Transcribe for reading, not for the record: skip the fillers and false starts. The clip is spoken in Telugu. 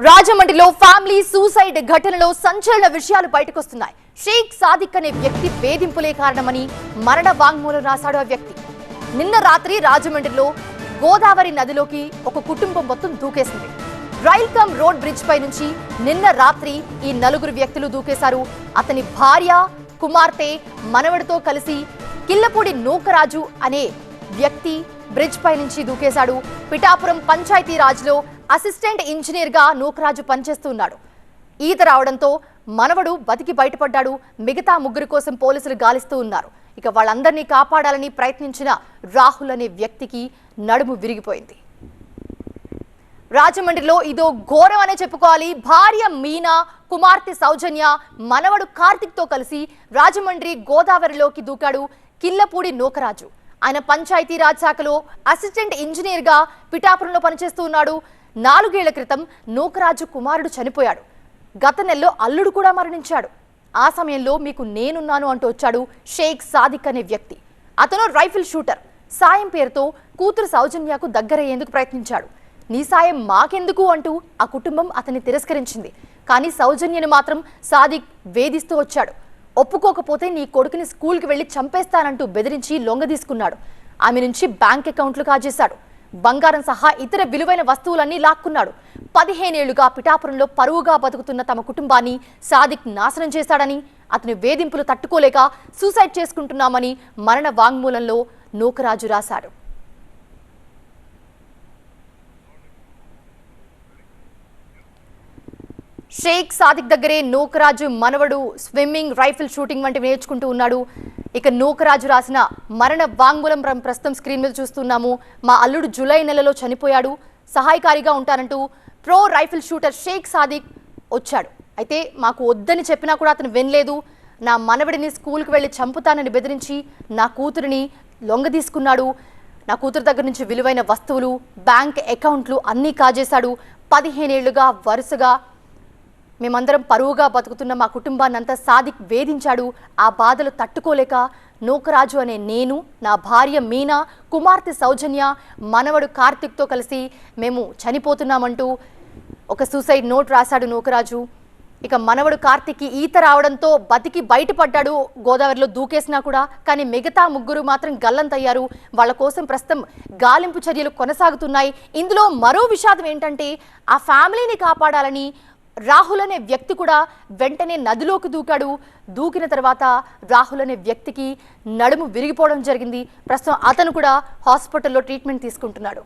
రాజమండ్రిలో ఫ్యామిలీ సూసైడ్ ఘటనలో సంచలన విషయాలు బయటకొస్తున్నాయి. షేక్ సాదిక్ అనే వ్యక్తి వేధింపులే కారణమని మరణ వాంగ్మూలం రాశాడు ఆ వ్యక్తి. నిన్న రాత్రి రాజమండ్రిలో గోదావరి నదిలోకి ఒక కుటుంబం మొత్తం దూకేసింది. రైల్ కమ్ రోడ్ బ్రిడ్జ్ పై నుంచి నిన్న రాత్రి ఈ నలుగురు వ్యక్తులు దూకేశారు. అతని భార్య, కుమార్తె, మనవడితో కలిసి కిల్లపూడి నూకరాజు అనే వ్యక్తి బ్రిడ్జ్ పై నుంచి దూకేశాడు. పిఠాపురం పంచాయతీ రాజ్లో అసిస్టెంట్ ఇంజనీర్ గా నూకరాజు పనిచేస్తున్నాడు. ఈత రావడంతో మనవడు బతికి బయటపడ్డాడు. మిగతా ముగ్గురు కోసం పోలీసులు గాలిస్తూ ఉన్నారు. ఇక వాళ్ళందరినీ కాపాడాలని ప్రయత్నించిన రాహుల్ అనే వ్యక్తికి నడుము విరిగిపోయింది. రాజమండ్రిలో ఇదో ఘోరం అనే చెప్పుకోవాలి. భార్య మీనా, కుమార్తె సౌజన్య, మనవడు కార్తిక్ తో కలిసి రాజమండ్రి గోదావరిలోకి దూకాడు కిల్లపూడి నూకరాజు. ఆయన పంచాయతీ రాజ్ శాఖలో అసిస్టెంట్ ఇంజనీర్ గా పిఠాపురంలో పనిచేస్తూ ఉన్నాడు. 4 ఏళ్ల క్రితం నూకరాజు కుమారుడు చనిపోయాడు. గత నెలలో అల్లుడు కూడా మరణించాడు. ఆ సమయంలో మీకు నేనున్నాను అంటూ వచ్చాడు షేక్ సాదిక్ అనే వ్యక్తి. అతను రైఫిల్ షూటర్. సాయం పేరుతో కూతురు సౌజన్యకు దగ్గరయ్యేందుకు ప్రయత్నించాడు. నీ సాయం మాకెందుకు అంటూ ఆ కుటుంబం అతన్ని తిరస్కరించింది. కానీ సౌజన్యను మాత్రం సాదిక్ వేధిస్తూ వచ్చాడు. ఒప్పుకోకపోతే నీ కొడుకుని స్కూల్కి వెళ్లి చంపేస్తానంటూ బెదిరించి లొంగదీసుకున్నాడు. ఆమె నుంచి బ్యాంక్ అకౌంట్లు కాజేశాడు. బంగారం సహా ఇతర విలువైన వస్తువులన్నీ లాక్కున్నాడు. 15 ఏళ్లుగా పిఠాపురంలో పరువుగా బతుకుతున్న తమ కుటుంబాన్ని సాదిక్ నాశనం చేశాడని, అతని వేధింపులు తట్టుకోలేక సూసైడ్ చేసుకుంటున్నామని మరణ వాంగ్మూలంలో నూకరాజు రాశాడు. షేక్ సాదిక్ దగ్గరే నూకరాజు మనవడు స్విమ్మింగ్, రైఫిల్ షూటింగ్ వంటివి నేర్చుకుంటూ ఉన్నాడు. ఇక నూకరాజు రాసిన మరణ వాంగ్మూలం ప్రస్తుతం స్క్రీన్ మీద చూస్తున్నాము. మా అల్లుడు జూలై నెలలో చనిపోయాడు, సహాయకారిగా ఉంటానంటూ pro rifle shooter Sheikh Sadiq వచ్చాడు. అయితే మాకు వద్దని చెప్పినా కూడా అతను వినలేదు. నా మనవడిని స్కూల్కి వెళ్ళి చంపుతానని బెదిరించి నా కూతురిని లొంగదీసుకున్నాడు. నా కూతురు దగ్గర నుంచి విలువైన వస్తువులు, బ్యాంక్ అకౌంట్లు అన్నీ కాజేశాడు. 15 ఏళ్లుగా వరుసగా మేమందరం పరువుగా బతుకుతున్న మా కుటుంబాన్నంతా సాదిక్ వేధించాడు. ఆ బాధలు తట్టుకోలేక నూకరాజు అనే నేను, నా భార్య మీనా, కుమార్తె సౌజన్య, మనవడు కార్తిక్తో కలిసి మేము చనిపోతున్నామంటూ ఒక సూసైడ్ నోట్ రాశాడు నూకరాజు. ఇక మనవడు కార్తిక్కి ఈత రావడంతో బతికి బయటపడ్డాడు. గోదావరిలో దూకేసినా కూడా. కానీ మిగతా ముగ్గురు మాత్రం గల్లంతయ్యారు. వాళ్ళ కోసం ప్రస్తుతం గాలింపు చర్యలు కొనసాగుతున్నాయి. ఇందులో మరో విషాదం ఏంటంటే ఆ ఫ్యామిలీని కాపాడాలని రాహుల్ అనే వ్యక్తి కూడా వెంటనే నదిలోకి దూకాడు. దూకిన తర్వాత రాహుల్ అనే వ్యక్తికి నడుము విరిగిపోవడం జరిగింది. ప్రస్తుతం అతను కూడా హాస్పిటల్లో ట్రీట్మెంట్ తీసుకుంటున్నాడు.